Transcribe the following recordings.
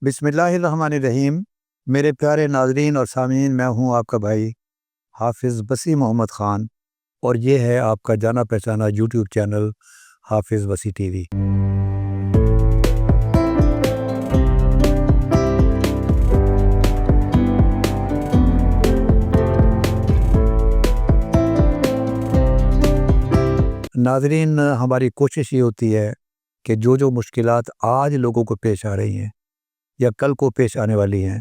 बिस्मिल्लाहिर्रहमानिर्रहीम। मेरे प्यारे नाज़रीन और सामीन, मैं हूँ आपका भाई हाफ़िज़ बसी मोहम्मद ख़ान और ये है आपका जाना पहचाना यूट्यूब चैनल हाफ़िज़ बसी टीवी। नाज़रीन, हमारी कोशिश ये होती है कि जो मुश्किलात आज लोगों को पेश आ रही हैं या कल को पेश आने वाली हैं,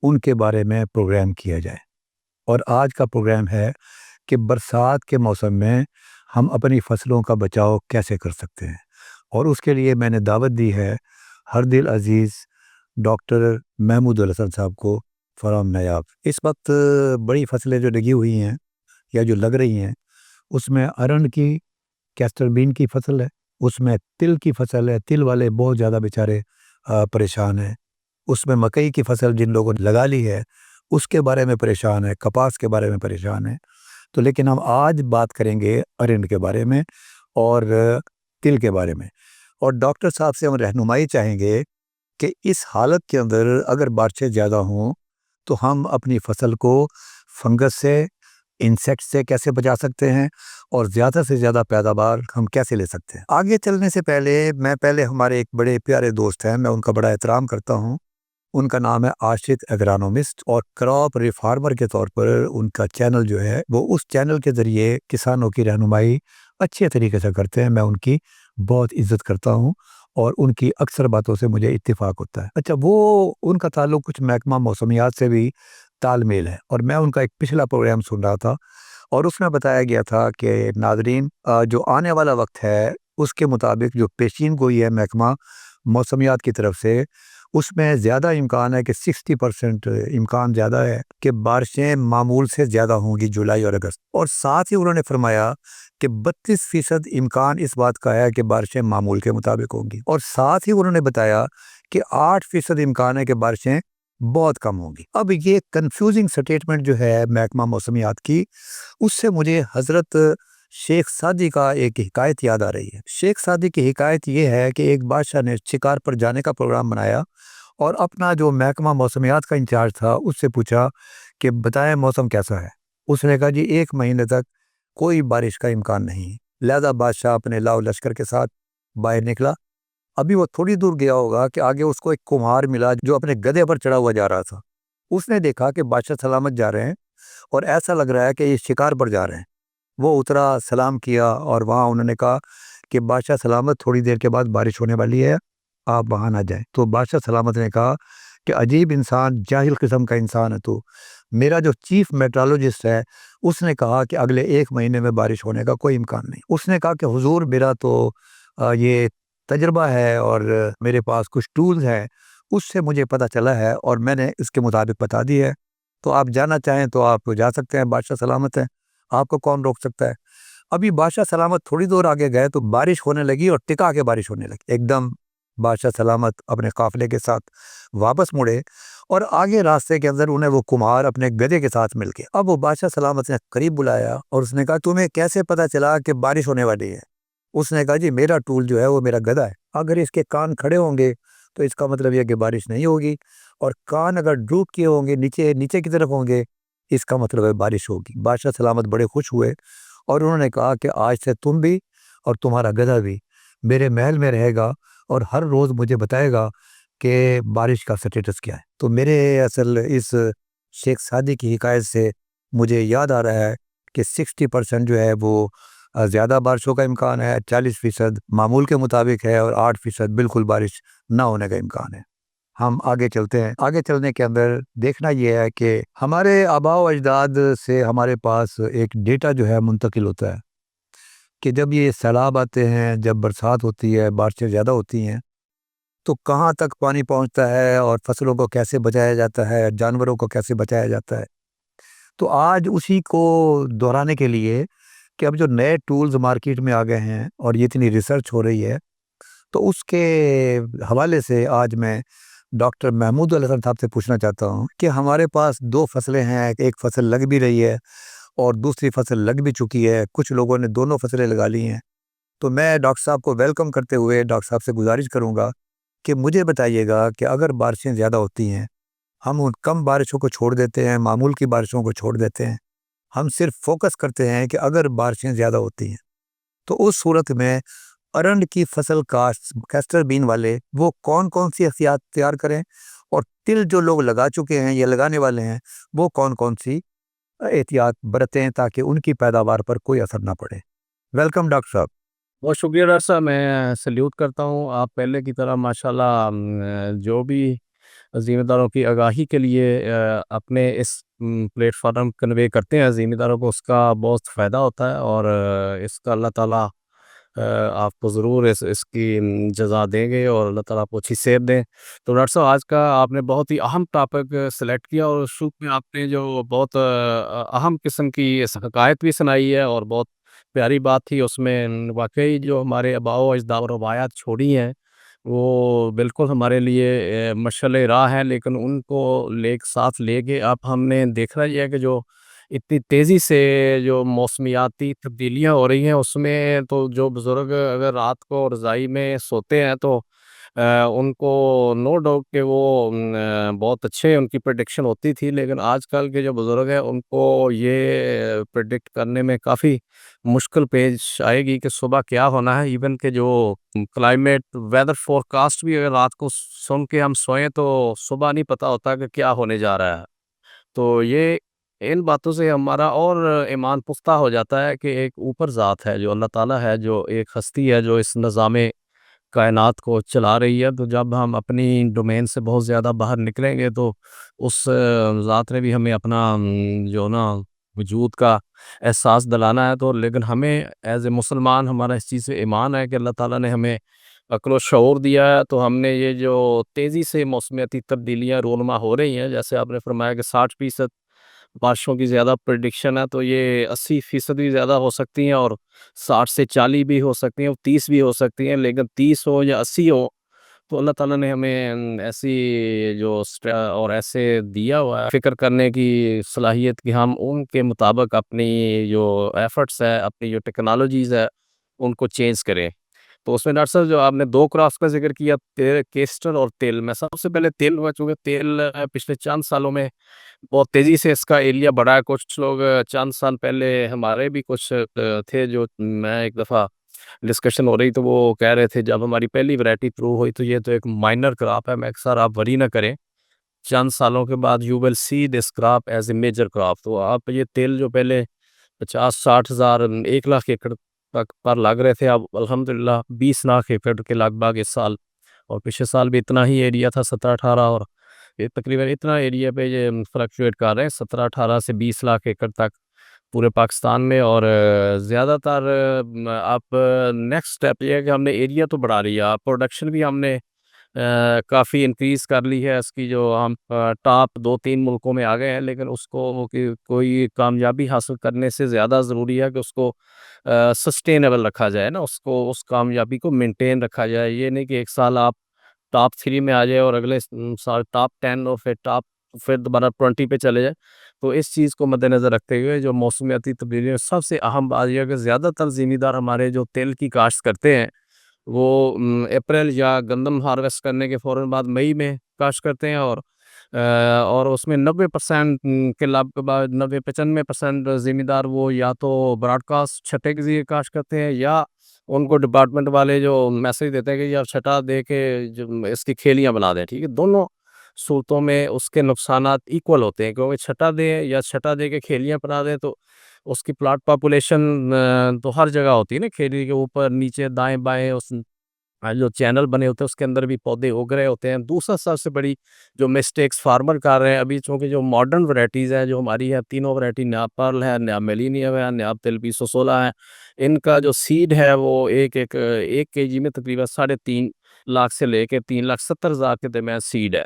उनके बारे में प्रोग्राम किया जाए। और आज का प्रोग्राम है कि बरसात के मौसम में हम अपनी फसलों का बचाव कैसे कर सकते हैं। और उसके लिए मैंने दावत दी है हर दिल अज़ीज़ डॉक्टर महमूदुल हसन साहब को फ्रॉम नायाब। इस वक्त बड़ी फसलें जो लगी हुई हैं या जो लग रही हैं, उसमें अरंड की, कैस्टर बीन की फसल है, उसमें तिल की फसल है। तिल वाले बहुत ज़्यादा बेचारे परेशान हैं। उसमें मकई की फसल जिन लोगों ने लगा ली है उसके बारे में परेशान है, कपास के बारे में परेशान है। तो लेकिन हम आज बात करेंगे अरंड के बारे में और तिल के बारे में। और डॉक्टर साहब से हम रहनुमाई चाहेंगे कि इस हालत के अंदर अगर बारिशें ज़्यादा हों तो हम अपनी फसल को फंगस से, इंसेक्ट से कैसे बचा सकते हैं और ज़्यादा से ज़्यादा पैदावार हम कैसे ले सकते हैं। आगे चलने से पहले हमारे एक बड़े प्यारे दोस्त हैं, मैं उनका बड़ा एहतराम करता हूँ। उनका नाम है आशिक एग्रानोमिस्ट और क्रॉप रिफार्मर के तौर पर उनका चैनल जो है वो उस चैनल के ज़रिए किसानों की रहनुमाई अच्छे तरीके से करते हैं। मैं उनकी बहुत इज़्ज़त करता हूँ और उनकी अक्सर बातों से मुझे इत्तेफाक होता है। अच्छा, वो उनका ताल्लुक़ कुछ महकमा मौसमियात से भी तालमेल है और मैं उनका एक पिछला प्रोग्राम सुन रहा था और उसमें बताया गया था कि नाज़रीन, जो आने वाला वक्त है उसके मुताबिक जो पेशीन गोई है महकमा मौसमियात की तरफ से, उसमें ज़्यादा इम्कान है कि 60% इम्कान ज़्यादा है कि बारिशें मामूल से ज़्यादा होंगी जुलाई और अगस्त। और साथ ही उन्होंने फरमाया कि 32% इम्कान इस बात का है कि बारिशें मामूल के मुताबिक होंगी। और साथ ही उन्होंने बताया कि 8% इम्कान है कि बारिशें बहुत कम होंगी। अब ये कंफ्यूजिंग स्टेटमेंट जो है महकमा मौसमियात की, उससे मुझे हज़रत शेख सादी का एक हिकायत याद आ रही है। शेख सादी की हिकायत ये है कि एक बादशाह ने शिकार पर जाने का प्रोग्राम बनाया और अपना जो महकमा मौसमियात का इंचार्ज था उससे पूछा कि बताएं मौसम कैसा है। उसने कहा जी 1 महीने तक कोई बारिश का इम्कान नहीं। लिहाजा बादशाह अपने लाओ लश्कर के साथ बाहर निकला। अभी वो थोड़ी दूर गया होगा कि आगे उसको एक कुम्हार मिला जो अपने गधे पर चढ़ा हुआ जा रहा था। उसने देखा कि बादशाह सलामत जा रहे हैं और ऐसा लग रहा है कि ये शिकार पर जा रहे हैं। वो उतरा, सलाम किया और वहाँ उन्होंने कहा कि बादशाह सलामत, थोड़ी देर के बाद बारिश होने वाली है, आप वहाँ ना जाएं। तो बादशाह सलामत ने कहा कि अजीब इंसान, जाहिल किस्म का इंसान है तो मेरा जो चीफ मेट्रोलॉजिस्ट है उसने कहा कि अगले 1 महीने में बारिश होने का कोई इम्कान नहीं। उसने कहा कि हुजूर, मेरा तो ये तजर्बा है और मेरे पास कुछ टूल्स हैं, उससे मुझे पता चला है और मैंने इसके मुताबिक बता दी है। तो आप जाना चाहें तो आप जा सकते हैं, बादशाह सलामत है, आपको कौन रोक सकता है। अभी बादशाह सलामत थोड़ी दूर आगे गए तो बारिश होने लगी और टिका के बारिश होने लगी। एकदम बादशाह सलामत अपने काफिले के साथ वापस मुड़े और आगे रास्ते के अंदर उन्हें वो कुम्हार अपने गधे के साथ मिल गए। अब वो बादशाह सलामत ने करीब बुलाया और उसने कहा, तुम्हें कैसे पता चला कि बारिश होने वाली है। उसने कहा, जी मेरा टूल जो है वो मेरा गधा है, अगर इसके कान खड़े होंगे तो इसका मतलब यह कि बारिश नहीं होगी, और कान अगर ड्रूप किए होंगे, नीचे नीचे की तरफ होंगे, इसका मतलब है बारिश होगी। बादशाह सलामत बड़े खुश हुए और उन्होंने कहा कि आज से तुम भी और तुम्हारा गधा भी मेरे महल में रहेगा और हर रोज़ मुझे बताएगा कि बारिश का स्टेटस क्या है। तो मेरे असल इस शेख सादी की हिकायत से मुझे याद आ रहा है कि 60% जो है वो ज़्यादा बारिशों का इम्कान है, 40% मामूल के मुताबिक है और 8% बिल्कुल बारिश ना होने का इम्कान है। हम आगे चलते हैं। आगे चलने के अंदर देखना ये है कि हमारे आबाओ अजदाद से हमारे पास एक डेटा जो है मुंतकिल होता है कि जब ये सैलाब आते हैं, जब बरसात होती है, बारिशें ज़्यादा होती हैं, तो कहाँ तक पानी पहुँचता है और फसलों को कैसे बचाया जाता है, जानवरों को कैसे बचाया जाता है। तो आज उसी को दोहराने के लिए कि अब जो नए टूल्स मार्केट में आ गए हैं और ये इतनी रिसर्च हो रही है, तो उसके हवाले से आज मैं डॉक्टर महमूदुल हसन साहब से पूछना चाहता हूँ कि हमारे पास 2 फसलें हैं, एक फसल लग भी रही है और दूसरी फसल लग भी चुकी है, कुछ लोगों ने दोनों फसलें लगा ली हैं। तो मैं डॉक्टर साहब को वेलकम करते हुए डॉक्टर साहब से गुजारिश करूँगा कि मुझे बताइएगा कि अगर बारिशें ज़्यादा होती हैं, हम उन कम बारिशों को छोड़ देते हैं, मामूल की बारिशों को छोड़ देते हैं। हम सिर्फ़ फ़ोकस करते हैं कि अगर बारिशें ज़्यादा होती हैं, तो उस सूरत में अरंड की फसल काश्त कैस्टर बीन वाले वो कौन-कौन सी एहतियात तैयार करें और तिल जो लोग लगा चुके हैं या लगाने वाले हैं, वो कौन-कौन सी एहतियात बरतें ताकि उनकी पैदावार पर कोई असर ना पड़े? वेलकम डॉक्टर साहब। बहुत शुक्रिया डॉक्टर साहब, मैं सैल्यूट करता हूँ। आप पहले की तरह माशाल्लाह जो भी ज़िम्मेदारों की आगाही के लिए अपने इस प्लेटफ़ॉर्म कन्वे करते हैं ज़िम्मेदारों को, उसका बहुत फ़ायदा होता है और इसका अल्लाह ताला आपको ज़रूर इसकी जज़ा देंगे और अल्लाह ताला आपको अच्छी सेहत दें। तो डॉक्टर साहब, आज का आपने बहुत ही अहम टॉपिक सेलेक्ट किया और शुरू में आपने जो बहुत अहम किस्म की हकायत भी सुनाई है और बहुत प्यारी बात थी उसमें। वाक़ई जो हमारे आबाओ अजदाद रवायात छोड़ी हैं, वो बिल्कुल हमारे लिए मशाल-ए राह हैं, लेकिन उनको साथ लेके अब हमने देखना ये है कि जो इतनी तेज़ी से जो मौसमियाती तब्दीलियाँ हो रही हैं, उसमें तो जो बुज़ुर्ग अगर रात को रज़ाई में सोते हैं तो उनको नो डाउट कि वो बहुत अच्छे उनकी प्रेडिक्शन होती थी, लेकिन आजकल के जो बुज़ुर्ग हैं उनको ये प्रेडिक्ट करने में काफ़ी मुश्किल पेश आएगी कि सुबह क्या होना है। इवन के जो क्लाइमेट वेदर फ़ोरकास्ट भी अगर रात को सुन के हम सोएँ तो सुबह नहीं पता होता कि क्या होने जा रहा है। तो ये इन बातों से हमारा और ईमान पुख्ता हो जाता है कि एक ऊपर ज़ात है, जो अल्लाह ताला है, जो एक हस्ती है, जो इस निज़ामे कायनात को चला रही है। तो जब हम अपनी डोमेन से बहुत ज़्यादा बाहर निकलेंगे तो उस ज़ात ने भी हमें अपना जो ना वजूद का एहसास दिलाना है। तो लेकिन हमें एज़ ए मुसलमान हमारा इस चीज़ से ईमान है कि अल्लाह ताला ने हमें अक्ल व शऊर दिया है। तो हमने ये जो तेज़ी से मौसमियाती तब्दीलियाँ रूनुमा हो रही हैं, जैसे आपने फरमाया कि 60% बारिशों की ज़्यादा प्रेडिक्शन है, तो ये 80% भी ज़्यादा हो सकती हैं और 60 से 40 भी हो सकती हैं और 30 भी हो सकती हैं। लेकिन 30 हो या 80 हो, तो अल्लाह ताला ने हमें ऐसी जो और ऐसे दिया हुआ है फ़िक्र करने की सलाहियत कि हम उनके मुताबिक अपनी जो एफ़र्ट्स है, अपनी जो टेक्नोलॉजीज़ है, उनको चेंज करें। तो उसमें डॉक्टर साहब जो आपने 2 क्रॉप्स का ज़िक्र किया, केस्टर और तिल। मैं सबसे पहले तिल हुआ, चूँकि तेल पिछले चंद सालों में बहुत तेज़ी से इसका एरिया बढ़ा है। कुछ लोग चंद साल पहले हमारे भी कुछ थे, जो मैं एक दफ़ा डिस्कशन हो रही तो वो कह रहे थे जब हमारी पहली वैरायटी प्रूव हुई तो ये तो एक माइनर क्रॉप है। मैं कहा सर, आप वरी ना करें, चंद सालों के बाद you will see this crop as a major crop. तो आप ये तेल जो पहले 50-60 हज़ार 1 लाख एकड़ तक पर लग रहे थे, अब अल्हम्दुलिल्लाह 20 लाख एकड़ के लगभग इस साल, और पिछले साल भी इतना ही एरिया था 17-18, और ये तकरीबन इतना एरिया पे ये फ्लक्चुएट कर रहे हैं 17-18 से 20 लाख एकड़ तक पूरे पाकिस्तान में। और ज़्यादातर आप नेक्स्ट स्टेप ये है कि हमने एरिया तो बढ़ा लिया, प्रोडक्शन भी हमने काफ़ी इंक्रीज़ कर ली है इसकी। जो हम टॉप 2-3 मुल्कों में आ गए हैं, लेकिन उसको कि कोई कामयाबी हासिल करने से ज़्यादा ज़रूरी है कि उसको सस्टेनेबल रखा जाए ना, उसको उस कामयाबी को मेंटेन रखा जाए। ये नहीं कि एक साल आप टॉप 3 में आ जाए और अगले साल टॉप 10 और फिर दोबारा 20 पे चले जाएँ। तो इस चीज़ को मद्देनज़र रखते हुए जो मौसमियाती तब्दीलियाँ, सबसे अहम बात ये है कि ज़्यादातर ज़मींदार हमारे जो तिल की काश्त करते हैं, वो अप्रैल या गंदम हार्वेस्ट करने के फ़ौरन बाद मई में काश्त करते हैं। और उसमें 90% के लाभ के बाद 90-95% ज़मींदार वो या तो ब्रॉडकास्ट छट्टे के ज़रिए काश्त करते हैं, या उनको डिपार्टमेंट वाले जो मैसेज देते हैं कि यार छटा दे के जो इसकी खेलियाँ बना दें, ठीक है? दोनों सूरतों में उसके नुकसानात इक्वल होते हैं, क्योंकि छटा दें या छटा दे के खेलियाँ बना दें तो उसकी प्लॉट पॉपुलेशन तो हर जगह होती है ना, खेली के ऊपर, नीचे, दाएँ-बाएँ, उस जो चैनल बने होते हैं उसके अंदर भी पौधे उग रहे होते हैं। दूसरा सबसे बड़ी जो मिस्टेक्स फार्मर कर रहे हैं अभी, चूँकि जो मॉडर्न वैराइटीज़ हैं जो हमारी है, तीनों वैराइटी, नया पर्ल है, नया मिलेनियम है, नया तिल 2016 है, इनका जो सीड है वो एक केजी में तकरीबन 3.5 लाख से लेके 3,70,000 के दरमियान सीड है।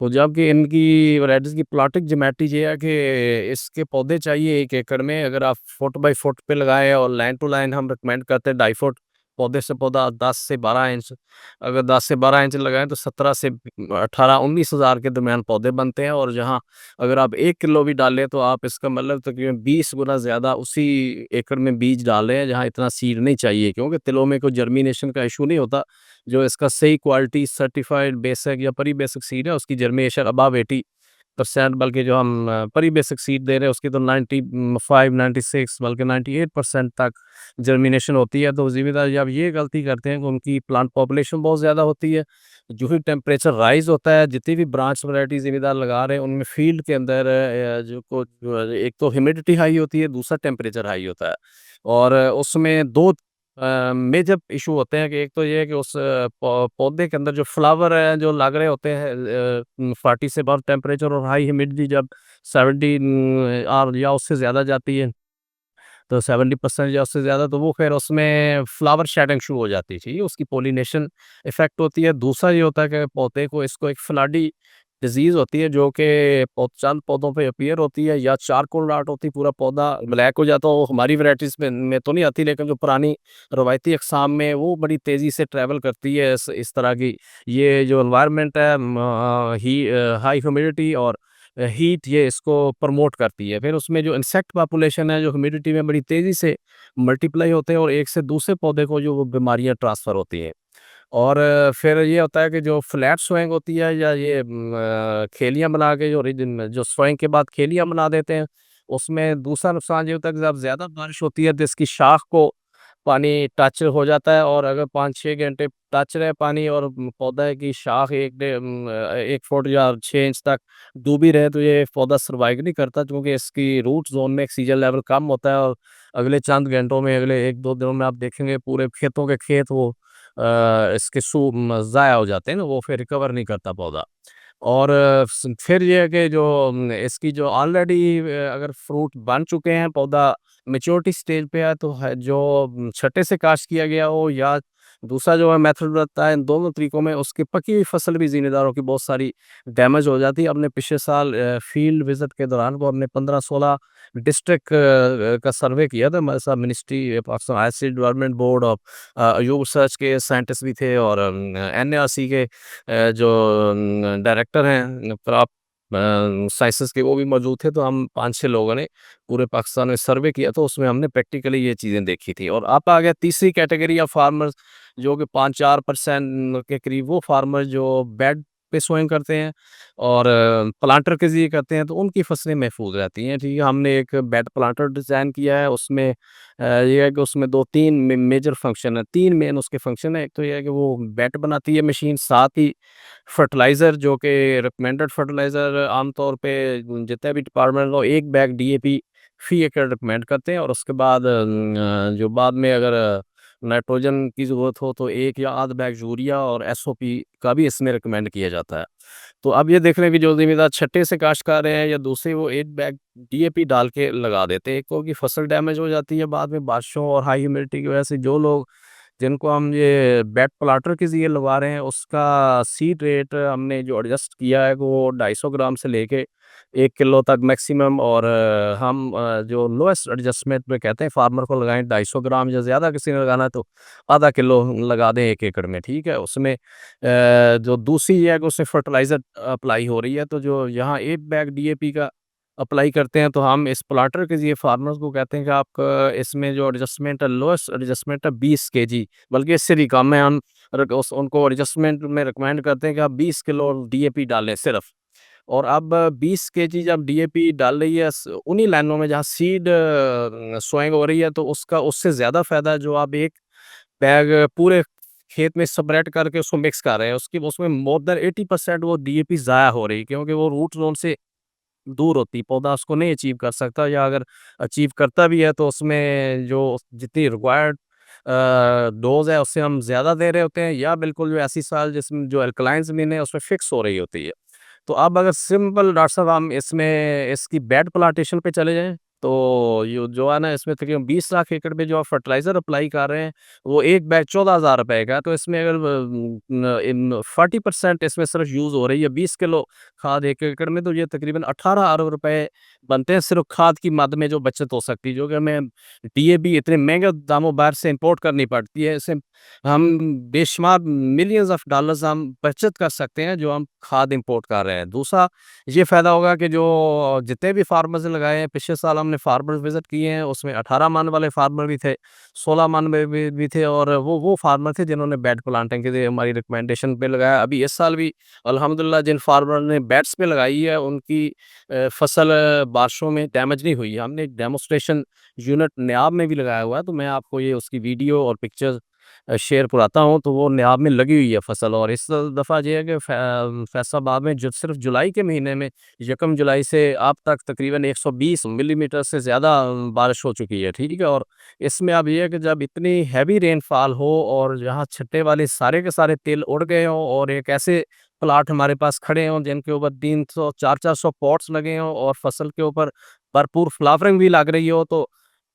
तो जबकि इनकी वैराइटीज़ की प्लॉटिंग ज्योमेट्री ये है कि इसके पौधे चाहिए 1 एकड़ में, अगर आप फुट बाई फुट पे लगाएँ, और लाइन टू लाइन हम रिकमेंड करते हैं 2.5 फुट, पौधे से पौधा 10 से 12 इंच, अगर 10 से 12 इंच लगाएँ तो 17 से 18-19 हज़ार के दरमियान पौधे बनते हैं। और जहाँ अगर आप 1 किलो भी डालें तो आप इसका मतलब तकरीबन 20 गुना ज़्यादा उसी एकड़ में बीज डाल रहे हैं जहाँ इतना सीड नहीं चाहिए, क्योंकि तिलों में कोई जर्मिनेशन का इश्यू नहीं होता। जो इसका सही क्वालिटी सर्टिफाइड बेसिक या प्री बेसिक सीड है उसकी जर्मिनेशन अबव 80%, बल्कि जो हम प्री बेसिक सीड दे रहे हैं उसकी तो 95, 96 बल्कि 98% तक जर्मिनेशन होती है। तो ज़िम्मेदार जब ये गलती करते हैं कि उनकी प्लांट पॉपुलेशन बहुत ज़्यादा होती है, जो ही टेम्परेचर राइज़ होता है, जितनी भी ब्रांच वैरायटी ज़िम्मेदार लगा रहे हैं उनमें फील्ड के अंदर एक तो ह्यूमिडिटी हाई होती है, दूसरा टेम्परेचर हाई होता है। और उसमें 2 मेजर इशू होते हैं कि एक तो ये है कि उस पौधे के अंदर जो फ्लावर है जो लग रहे होते हैं 40 से अबव टेम्परेचर और हाई ह्यूमिडिटी जब 70 और या उससे ज़्यादा जाती है, तो 70% या उससे ज़्यादा, तो वो फिर उसमें फ्लावर शेडिंग शुरू हो जाती है, ठीक है? उसकी पॉलिनेशन इफ़ेक्ट होती है। दूसरा ये होता है कि पौधे को इसको एक फ्लडी डिज़ीज़ होती है जो कि चंद पौधों पे अपीयर होती है, या चारकोल रॉट होती है, पूरा पौधा ब्लैक हो जाता है। वो हमारी वैराइटीज़ में तो नहीं आती, लेकिन जो पुरानी रवायती अक़साम में वो बड़ी तेज़ी से ट्रैवल करती है इस तरह की। ये जो एनवायरनमेंट है हाई ह्यूमिडिटी और हीट, ये इसको प्रमोट करती है। फिर उसमें जो इंसेक्ट पॉपुलेशन है जो ह्यूमिडिटी में बड़ी तेज़ी से मल्टीप्लाई होते हैं और एक से दूसरे पौधे को जो वो बीमारियाँ ट्रांसफ़र होती हैं। और फिर ये होता है कि जो फ्लैट सोइंग होती है या ये खेलियाँ बना के जो सोइंग के बाद खेलियाँ बना देते हैं, उसमें दूसरा नुकसान ये होता है कि जब ज़्यादा बारिश होती है तो इसकी शाख को पानी टच हो जाता है, और अगर 5-6 घंटे टच रहे पानी और पौधा की शाख 1 फुट या 6 इंच तक डूबी रहे तो ये पौधा सर्वाइव नहीं करता, क्योंकि इसकी रूट ज़ोन में ऑक्सीजन लेवल कम होता है। और अगले चंद घंटों में, अगले 1-2 दिनों में आप देखेंगे पूरे खेतों के खेत वो इसके ज़ाया हो जाते हैं ना, वो फिर रिकवर नहीं करता पौधा। और फिर ये है कि जो इसकी जो ऑलरेडी अगर फ्रूट बन चुके हैं, पौधा मैच्योरिटी स्टेज पे है, तो है जो छट्टे से काश्त किया गया हो या दूसरा जो है मेथड रहता है, इन दोनों तरीकों में उसकी पकी हुई फसल भी ज़िम्मेदारों की बहुत सारी डैमेज हो जाती है। हमने पिछले साल फील्ड विज़िट के दौरान को हमने 15-16 डिस्ट्रिक्ट का सर्वे किया था। हमारे साथ ministry Pakistan higher state development board और अयूब रिसर्च के साइंटिस्ट भी थे, और एनआरसी के जो डायरेक्टर हैं क्रॉप साइंसेस के, वो भी मौजूद थे। तो हम 5-6 लोगों ने पूरे पाकिस्तान में सर्वे किया, तो उसमें हमने प्रैक्टिकली ये चीज़ें देखी थी। और अब आ गया तीसरी कैटेगरी ऑफ फार्मर्स, जो कि 5-4% के करीब वो फार्मर जो बेड पे सोइंग करते हैं और प्लांटर के ज़रिए करते हैं, तो उनकी फसलें महफूज रहती हैं, ठीक है। हमने एक बेड प्लांटर डिज़ाइन किया है, उसमें ये है कि उसमें 2-3 मेजर फंक्शन है, 3 मेन उसके फंक्शन है। एक तो ये है कि वो बेड बनाती है मशीन, साथ ही फर्टिलाइज़र जो कि रिकमेंडेड फर्टिलाइज़र आमतौर पे जितने भी डिपार्टमेंट हो 1 बैग डीएपी फ़ी एकड़ रिकमेंड करते हैं, और उसके बाद जो बाद में अगर नाइट्रोजन की ज़रूरत हो तो 1 या आध बैग यूरिया और एसओपी का भी इसमें रिकमेंड किया जाता है। तो अब ये देख रहे हैं कि जो ज़िम्मेदार छट्टे से काश्तकार हैं या दूसरे, वो 1 बैग डीएपी डाल के लगा देते हैं। एक तो उनकी फसल डैमेज हो जाती है बाद में बारिशों और हाई ह्यूमिडिटी की वजह से। जो लोग जिनको हम ये बेड प्लांटर के ज़रिए लगवा रहे हैं, उसका सीड रेट हमने जो एडजस्ट किया है वो 250 ग्राम से लेके 1 किलो तक मैक्सिमम। और हम जो लोएस्ट एडजस्टमेंट में कहते हैं फार्मर को लगाएँ 250 ग्राम, या ज़्यादा किसी ने लगाना है तो आधा किलो लगा दें 1 एकड़ में, ठीक है। उसमें जो दूसरी ये है कि उसमें फर्टिलाइज़र अप्लाई हो रही है, तो जो यहाँ 1 बैग डीएपी का अप्लाई करते हैं, तो हम इस प्लांटर के ज़रिए फार्मर्स को कहते हैं कि आप इसमें जो एडजस्टमेंट है, लोएस्ट एडजस्टमेंट है 20 केजी, बल्कि इससे भी कम है। हम उनको एडजस्टमेंट में रिकमेंड करते हैं कि आप 20 किलो डीएपी डालें सिर्फ। और अब 20 केजी जब डीएपी डाल रही है उन्हीं लाइनों में जहाँ सीड सोइंग हो रही है, तो उसका उससे ज़्यादा फ़ायदा है जो आप एक बैग पूरे खेत में स्प्रेड करके उसको मिक्स कर रहे हैं, उसकी उसमें मोर देन 80% वो डीएपी ज़ाया हो रही है, क्योंकि वो रूट ज़ोन से दूर होती है, पौधा उसको नहीं अचीव कर सकता, या अगर अचीव करता भी है तो उसमें जो जितनी रिक्वायर्ड डोज़ है उससे हम ज़्यादा दे रहे होते हैं, या बिल्कुल जो ऐसी साल जिसमें जो अल्कलाइन ज़मीन है उसमें फिक्स हो रही होती है। तो अब अगर सिंपल डॉक्टर साहब हम इसमें इसकी बेड प्लांटेशन पे चले जाएँ, तो यो जो है ना इसमें तकरीबन 20 लाख एकड़ पे जो आप फर्टिलाइज़र अप्लाई कर रहे हैं, वो एक बैग ₹14,000 का है। तो इसमें अगर 40% इसमें सिर्फ यूज़ हो रही है 20 किलो खाद 1 एकड़ में, तो ये तकरीबन 18 अरब रुपए बनते हैं सिर्फ खाद की मद में जो बचत हो सकती है, जो कि हमें डीएपी इतने महँगे दामों बाहर से इम्पोर्ट करनी पड़ती है। इससे हम बेशुमार मिलियंस ऑफ डॉलर्स हम बचत कर सकते हैं, जो हम खाद इम्पोर्ट कर रहे हैं। दूसरा ये फ़ायदा होगा कि जो जितने भी फार्मर्स ने लगाए हैं, पिछले साल हमने फार्मर विज़िट किए हैं, उसमें 18 मन वाले फार्मर भी थे, 16 मन में भी थे, और वो फार्मर थे जिन्होंने बेड प्लांटिंग के लिए हमारी रिकमेंडेशन पे लगाया। अभी इस साल भी अल्हम्दुलिल्लाह जिन फार्मर ने बेड्स पे लगाई है, उनकी फसल बारिशों में डैमेज नहीं हुई है। हमने एक डेमोन्स्ट्रेशन यूनिट नियाब में भी लगाया हुआ है, तो मैं आपको ये उसकी वीडियो और पिक्चर्स शेयर कराता हूँ। तो वो नियाब में लगी हुई है फसल, और इस दफ़ा ये है कि फैसलाबाद में जो सिर्फ जुलाई के महीने में 1 जुलाई से अब तक तकरीबन 120 मिलीमीटर से ज़्यादा बारिश हो चुकी है, ठीक है? और इसमें अब ये है कि जब इतनी हैवी रेनफॉल हो और जहाँ छट्टे वाले सारे के सारे तिल उड़ गए हों, और एक ऐसे प्लाट हमारे पास खड़े हों जिनके ऊपर 300 400-400 पॉट्स लगे हों, और फसल के ऊपर भरपूर फ्लावरिंग भी लग रही हो, तो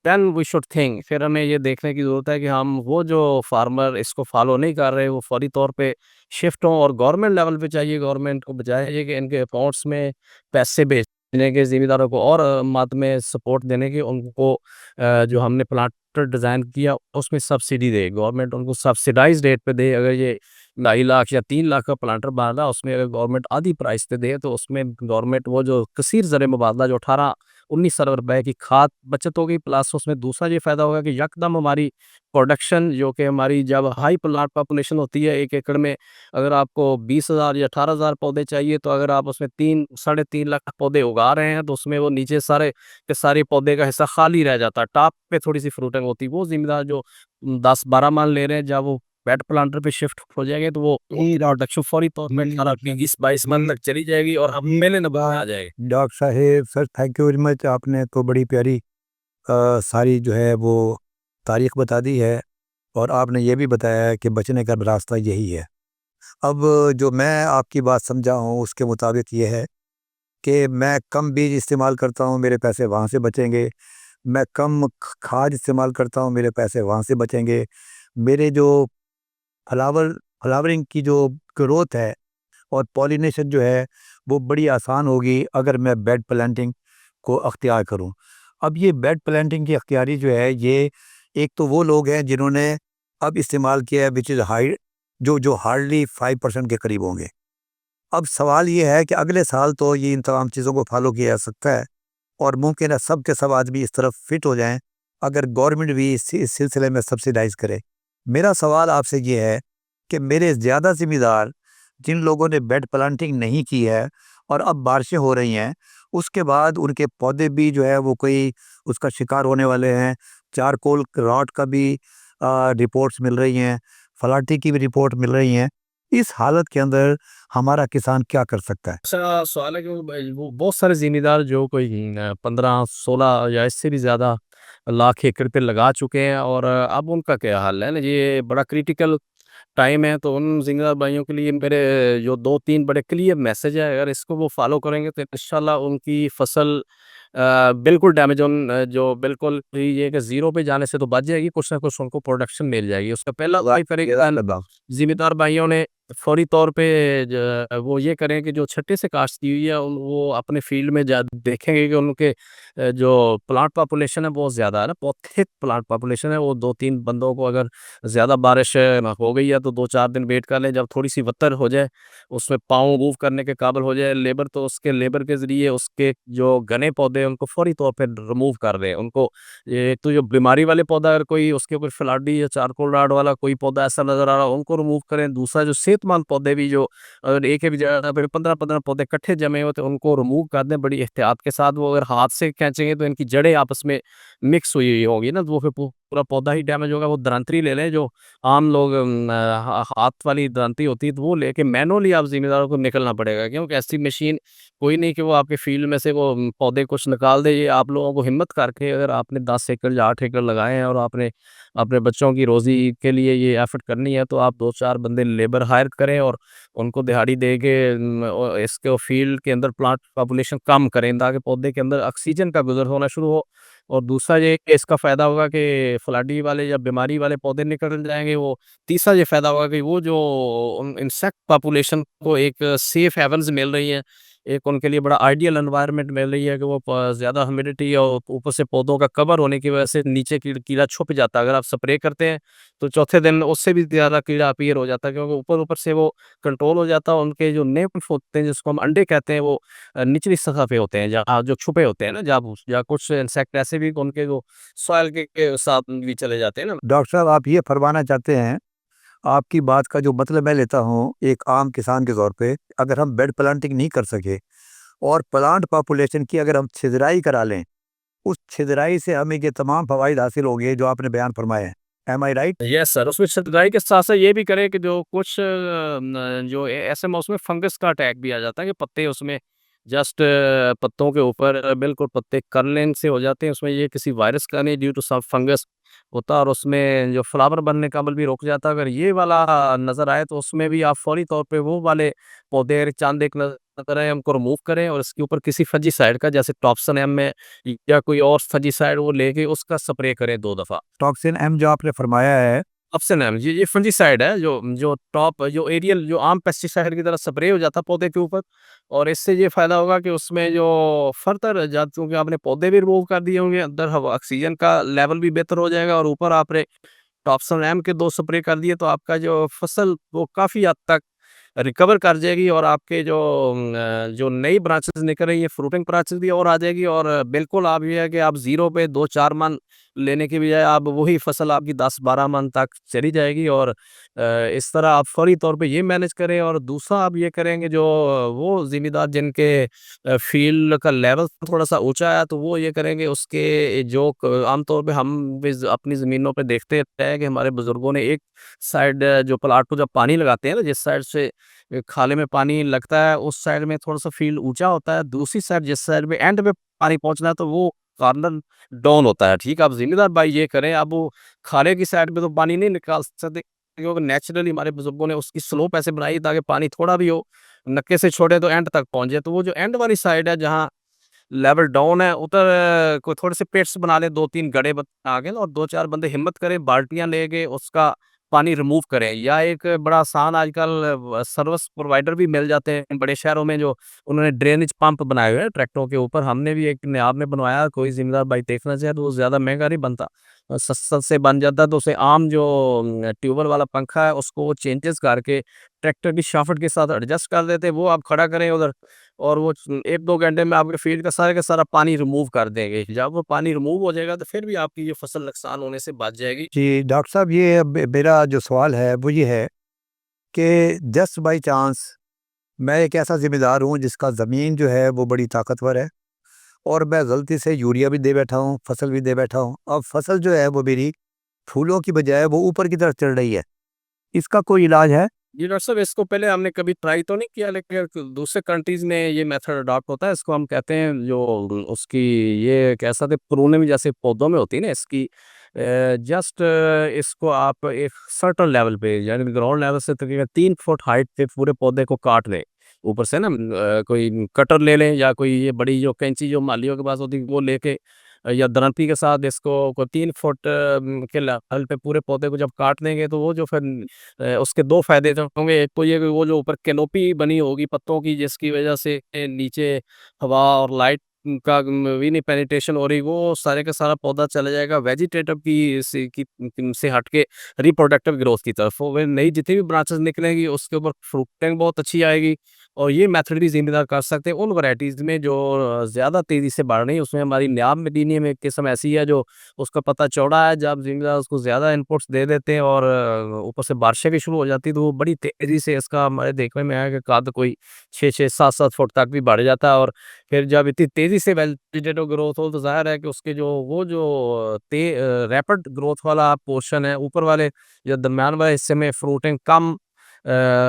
देन वी शुड थिंक, फिर हमें ये देखने की ज़रूरत है कि हम वो जो फार्मर इसको फॉलो नहीं कर रहे, वो फौरी तौर पे शिफ्ट हों, और गवर्नमेंट लेवल पे चाहिए गवर्नमेंट को बजाय ये कि इनके अकाउंट्स में पैसे भेजने के, ज़िम्मेदारों को और मद में सपोर्ट देने के, उनको जो हमने प्लांटर डिज़ाइन किया उसमें सब्सिडी दे, गवर्नमेंट उनको सब्सिडाइज़ रेट पे दे। अगर ये 2.5 लाख या 3 लाख का प्लांटर बाँधा, उसमें अगर गवर्नमेंट आधी प्राइस पे दे, तो उसमें गवर्नमेंट वो जो कसीर ज़र मुबादला जो 18-19 अरब रुपए की खाद बचत होगी, प्लस उसमें दूसरा ये फ़ायदा होगा कि यकदम हमारी प्रोडक्शन, जो कि हमारी जब हाई प्लांट पॉपुलेशन होती है 1 एकड़ में, अगर आपको 20,000 या 18,000 पौधे चाहिए, तो अगर आप उसमें 3 साढ़े 3 लाख पौधे उगा रहे हैं, तो उसमें वो नीचे सारे के सारे पौधे का हिस्सा खाली रह जाता है। टॉप पे थोड़ी-सी फ्रूटिंग होती है। वो ज़िम्मेदार जो 10-12 मन ले रहे हैं, जब वो बेड प्लांटर पे शिफ्ट हो जाएँगे, तो वो प्रोडक्शन फौरी तौर पे 18-20-22 मन तक चली जाएगी, और हम मेले नंबर आ जाएँगे। डॉक्टर साहेब sir, thank you very much. आपने तो बड़ी प्यारी सारी जो है वो तारीख बता दी है, और आपने ये भी बताया है कि बचने का रास्ता यही है। अब जो मैं आपकी बात समझा हूँ उसके मुताबिक ये है कि मैं कम बीज इस्तेमाल करता हूँ, मेरे पैसे वहाँ से बचेंगे। मैं कम खाद इस्तेमाल करता हूँ, मेरे पैसे वहाँ से बचेंगे। मेरे जो फ्लावरिंग की जो ग्रोथ है और पॉलिनेशन जो है वो बड़ी आसान होगी अगर मैं बेड प्लांटिंग को अख्तियार करूं। अब ये बेड प्लांटिंग की अख्तियारी जो है, ये एक तो वो लोग हैं जिन्होंने अब इस्तेमाल किया है, विच इज़ हाई, जो हार्डली 5% के करीब होंगे। अब सवाल ये है कि अगले साल तो ये इन तमाम चीज़ों को फॉलो किया जा सकता है, और मुमकिन है सब के सब आदमी इस तरफ फिट हो जाएं अगर गवर्नमेंट भी इस सिलसिले में सब्सिडाइज करे। मेरा सवाल आपसे ये है कि मेरे ज़्यादा ज़िम्मेदार जिन लोगों ने बेड प्लांटिंग नहीं की है और अब बारिशें हो रही हैं, उसके बाद उनके पौधे भी जो है वो कोई उसका शिकार होने वाले हैं। चारकोल रॉट का भी रिपोर्ट्स मिल रही हैं, फलाटी की भी रिपोर्ट मिल रही हैं। इस हालत के अंदर हमारा किसान क्या कर सकता है? अच्छा सवाल है कि वो बहुत सारे ज़िम्मेदार जो कोई 15-16 या इससे भी ज़्यादा लाख एकड़ पे लगा चुके हैं, और अब उनका क्या हाल है ना, ये बड़ा क्रिटिकल टाइम है। तो उन ज़िम्मेदार भाइयों के लिए मेरे जो 2-3 बड़े क्लियर मैसेज है, अगर इसको वो फॉलो करेंगे तो इंशाल्लाह उनकी फसल बिल्कुल डैमेज जो बिल्कुल भी ये कि ज़ीरो पे जाने से तो बच जाएगी, कुछ ना कुछ उनको प्रोडक्शन मिल जाएगी। उसका पहला उपाय करेगा ज़िम्मेदार भाइयों ने फौरी तौर पे वो ये करें कि जो छट्टे से काश्त की हुई है, वो अपने फील्ड में जा देखेंगे कि उनके जो प्लांट पॉपुलेशन है बहुत ज़्यादा है ना, बहुत थिक प्लांट पॉपुलेशन है। वो 2-3 बंदों को अगर ज़्यादा बारिश हो गई है, तो 2-4 दिन वेट कर लें, जब थोड़ी-सी वत्तर हो जाए, उसमें पाँव मूव करने के काबिल हो जाए लेबर, तो उसके लेबर के ज़रिए उसके जो घने पौधे हैं, उनको फौरी तौर पे रिमूव कर दें। उनको ये तो जो बीमारी वाले पौधा, अगर कोई उसके ऊपर फ्लाडी या चारकोल राड वाला कोई पौधा ऐसा नज़र आ रहा हो, उनको रिमूव करें। दूसरा जो सेहतमंद पौधे भी जो अगर एक ही जगह पे 15-15 पौधे इकट्ठे जमे हो, तो उनको रिमूव कर दें बड़ी एहतियात के साथ। वो अगर हाथ से खींचेंगे तो इनकी जड़ें आपस में मिक्स हुई हुई होंगी ना, तो वो फिर पूरा पौधा ही डैमेज होगा, वो दरांतरी ले लें जो आम लोग हाथ वाली दरांतरी होती है, तो वो लेके मैनुअली आप ज़िम्मेदारों को निकलना पड़ेगा, क्योंकि ऐसी मशीन कोई नहीं कि वो आपके फील्ड में से वो पौधे कुछ निकाल दे। ये आप लोगों को हिम्मत करके, अगर आपने 10 एकड़ या 8 एकड़ लगाए हैं और आपने अपने बच्चों की रोज़ी के लिए ये एफ़र्ट करनी है, तो आप 2-4 बंदे लेबर हायर करें और उनको दिहाड़ी दे के इसको फील्ड के अंदर प्लांट पॉपुलेशन कम करें, ताकि पौधे के अंदर ऑक्सीजन का गुज़र होना शुरू हो। और दूसरा ये कि इसका फ़ायदा होगा कि फ्लडी वाले या बीमारी वाले पौधे निकल जाएँगे वो। तीसरा ये फ़ायदा होगा कि वो जो इंसेक्ट पॉपुलेशन को एक सेफ हेवन्स मिल रही हैं, एक उनके लिए बड़ा आइडियल एनवायरनमेंट मिल रही है कि वो ज़्यादा ह्यूमिडिटी और ऊपर से पौधों का कवर होने की वजह से नीचे कीड़ा छुप जाता है। अगर आप स्प्रे करते हैं, तो चौथे दिन उससे भी ज़्यादा कीड़ा अपीयर हो जाता है, क्योंकि ऊपर-ऊपर से वो कंट्रोल हो जाता है। उनके जो नेम्फ होते हैं, जिसको हम अंडे कहते हैं, वो निचली सतह पे होते हैं, जहाँ जो छुपे होते हैं ना, या कुछ इंसेक्ट ऐसे भी उनके जो सॉइल के साथ भी चले जाते हैं ना। डॉक्टर साहब, आप ये फरमाना चाहते हैं, आपकी बात का जो मतलब मैं लेता हूँ एक आम किसान के तौर पे, अगर हम बेड प्लांटिंग नहीं कर सके और प्लांट पॉपुलेशन की अगर हम छिदराई करा लें, उस छिदराई से हमें ये तमाम फ़वाइद हासिल होंगे जो आपने बयान फरमाए हैं। एम आई राइट? यस सर, उसमें छंटाई के साथ-साथ ये भी करें कि जो कुछ न जो ऐसे मौसम में फंगस का अटैक भी आ जाता है कि पत्ते उसमें जस्ट पत्तों के ऊपर बिल्कुल पत्ते कर्लिंग से हो जाते हैं। उसमें ये किसी वायरस का नहीं, ड्यू टू सम फंगस होता है, और उसमें जो फ्लावर बनने का अमल भी रुक जाता है। अगर ये वाला नज़र आए, तो उसमें भी आप फौरी तौर पे वो वाले पौधे, अगर चांद एक नज़र आए, उनको रिमूव करें और इसके ऊपर किसी फंजीसाइड का, जैसे टॉप्सन एम है या कोई और फंजीसाइड, वो लेके उसका स्प्रे करें 2 दफ़ा। टॉक्सिन एम जो आपने फरमाया है, अप्सनम ये फंजीसाइड है, जो जो टॉप जो एरियल जो आम पेस्टिसाइड की तरह स्प्रे हो जाता है पौधे के ऊपर। और इससे ये फ़ायदा होगा कि उसमें जो फर्दर जब चूँकि आपने पौधे भी रिमूव कर दिए होंगे, अंदर हवा ऑक्सीजन का लेवल भी बेहतर हो जाएगा, और ऊपर आपने टॉप्सन एम के 2 स्प्रे कर दिए, तो आपका जो फसल वो काफ़ी हद तक रिकवर कर जाएगी, और आपके जो जो नई ब्रांचेज़ निकल रही है, फ्रूटिंग ब्रांचेज़ भी और आ जाएगी, और बिल्कुल आप ये है कि आप ज़ीरो पे 2-4 मन लेने की बजाय आप वही फसल आपकी 10-12 मन तक चली जाएगी। और इस तरह आप फौरी तौर पे ये मैनेज करें। और दूसरा आप ये करेंगे, जो वो ज़िम्मेदार जिनके फ़ील्ड का लेवल थोड़ा-सा ऊँचा है, तो वो ये करेंगे, उसके जो क आम तौर पे हम भी अपनी ज़मीनों पे देखते रहते हैं कि हमारे बुज़ुर्गों ने एक साइड जो प्लाट को जब पानी लगाते हैं ना, जिस साइड से खाले में पानी लगता है, उस साइड में थोड़ा-सा फ़ील्ड ऊँचा होता है। दूसरी साइड जिस साइड में एंड में पानी पहुँचना है, तो वो कॉर्नर डाउन होता है, ठीक है? अब ज़िम्मेदार भाई ये करें, अब वो खाले की साइड में तो पानी नहीं निकाल सकते, क्योंकि नेचुरली हमारे बुज़ुर्गों ने उसकी स्लोप ऐसे बनाई है ताकि पानी थोड़ा भी हो, नक्के से छोड़े तो एंड तक पहुँच जाए। तो वो जो एंड वाली साइड है, जहाँ लेवल डाउन है, उधर कोई थोड़े से पिट्स बना लें, 2-3 गड्ढे बना के, और 2-4 बंदे हिम्मत करें, बाल्टियाँ लेके उसका पानी रिमूव करें। या एक बड़ा आसान आजकल सर्विस प्रोवाइडर भी मिल जाते हैं बड़े शहरों में, जो उन्होंने ड्रेनेज पंप बनाए हुए हैं ट्रैक्टरों के ऊपर। हमने भी एक नयाब में बनवाया, कोई ज़िम्मेदार भाई देखना चाहे तो वो ज़्यादा महँगा नहीं बनता। सस्ता से बन जाता है, तो उसे आम जो ट्यूबवेल वाला पंखा है, उसको वो चेंजेस करके ट्रैक्टर की शाफ्ट के साथ एडजस्ट कर देते हैं, वो आप खड़ा करें उधर, और वो 1-2 घंटे में आपके फील्ड का सारा पानी रिमूव कर देंगे। जब वो पानी रिमूव हो जाएगा, तो फिर भी आपकी ये फसल नुकसान होने से बच जाएगी। जी डॉक्टर साहब, ये अब मेरा जो सवाल है वो ये है कि जस्ट बाय चांस मैं एक ऐसा ज़िम्मेदार हूँ जिसका ज़मीन जो है वो बड़ी ताकतवर है, और मैं गलती से यूरिया भी दे बैठा हूँ, फसल भी दे बैठा हूँ। अब फसल जो है वो मेरी फूलों की बजाय वो ऊपर की तरफ चढ़ रही है। इसका कोई इलाज है? जी डॉक्टर साहब, इसको पहले हमने कभी ट्राई तो नहीं किया, लेकिन दूसरे कंट्रीज़ में ये मेथड अडॉप्ट होता है। इसको हम कहते हैं, जो उसकी ये कह सकते हैं प्रूनिंग, जैसे पौधों में होती है ना, इसकी जस्ट इसको आप एक सर्टेन लेवल पे, यानी ग्राउंड लेवल से तकरीबन 3 फुट हाइट पे पूरे पौधे को काट लें। ऊपर से ना कोई कटर ले लें, या कोई ये बड़ी जो कैंची जो मालियों के पास होती है, वो लेके या दरांती के साथ इसको कोई 3 फुट के लेवल पे पूरे पौधे को जब काट देंगे, तो वो जो फिर उसके 2 फ़ायदे तो होंगे। एक तो ये कि वो जो ऊपर कैनोपी बनी होगी पत्तों की, जिसकी वज़ह से नीचे हवा और लाइट का भी नहीं पेनिट्रेशन हो रही, वो सारे का सारा पौधा चला जाएगा वेजिटेटिव से हट के रिप्रोडक्टिव ग्रोथ की तरफ। वो वे नई जितनी भी ब्रांचेज़ निकलेंगी, उसके ऊपर फ्रूटिंग बहुत अच्छी आएगी, और ये मेथड भी ज़िम्मेदार कर सकते हैं उन वैराइटीज़ में जो ज़्यादा तेज़ी से बढ़ रही हैं। उसमें हमारी नियाब मेडिनियम एक किस्म ऐसी है जो उसका पत्ता चौड़ा है, जब ज़िम्मेदार उसको ज़्यादा इनपुट्स दे देते हैं और ऊपर से बारिशें भी शुरू हो जाती हैं, तो वो बड़ी तेज़ी से इसका हमारे देखने में आया कि कद कोई 6-6, 7-7 फुट तक भी बढ़ जाता है। और फिर जब इतनी तेज़ी से वेजिटेटिव ग्रोथ हो, तो ज़ाहिर है कि उसके जो वो जो रैपिड ग्रोथ वाला पोर्शन है, ऊपर वाले या दरमियान वाले हिस्से में फ्रूटिंग कम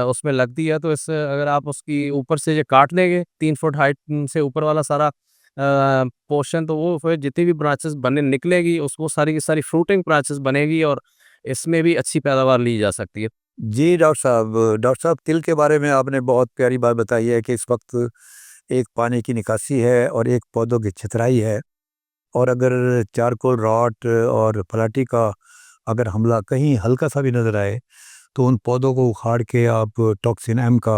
उसमें लगती है, तो इससे अगर आप उसकी ऊपर से ये काट लेंगे 3 फुट हाइट से ऊपर वाला सारा पोर्शन, तो वो फिर जितनी भी ब्रांचेस बने निकलेगी, उसको सारी की सारी फ्रूटिंग ब्रांचेस बनेगी और इसमें भी अच्छी पैदावार ली जा सकती है। जी डॉक्टर साहब तिल के बारे में आपने बहुत प्यारी बात बताई है कि इस वक्त एक पानी की निकासी है और एक पौधों की छितराई है। और अगर चारकोल रॉट और फलाटी का अगर हमला कहीं हल्का सा भी नज़र आए, तो उन पौधों को उखाड़ के आप टॉक्सिन एम का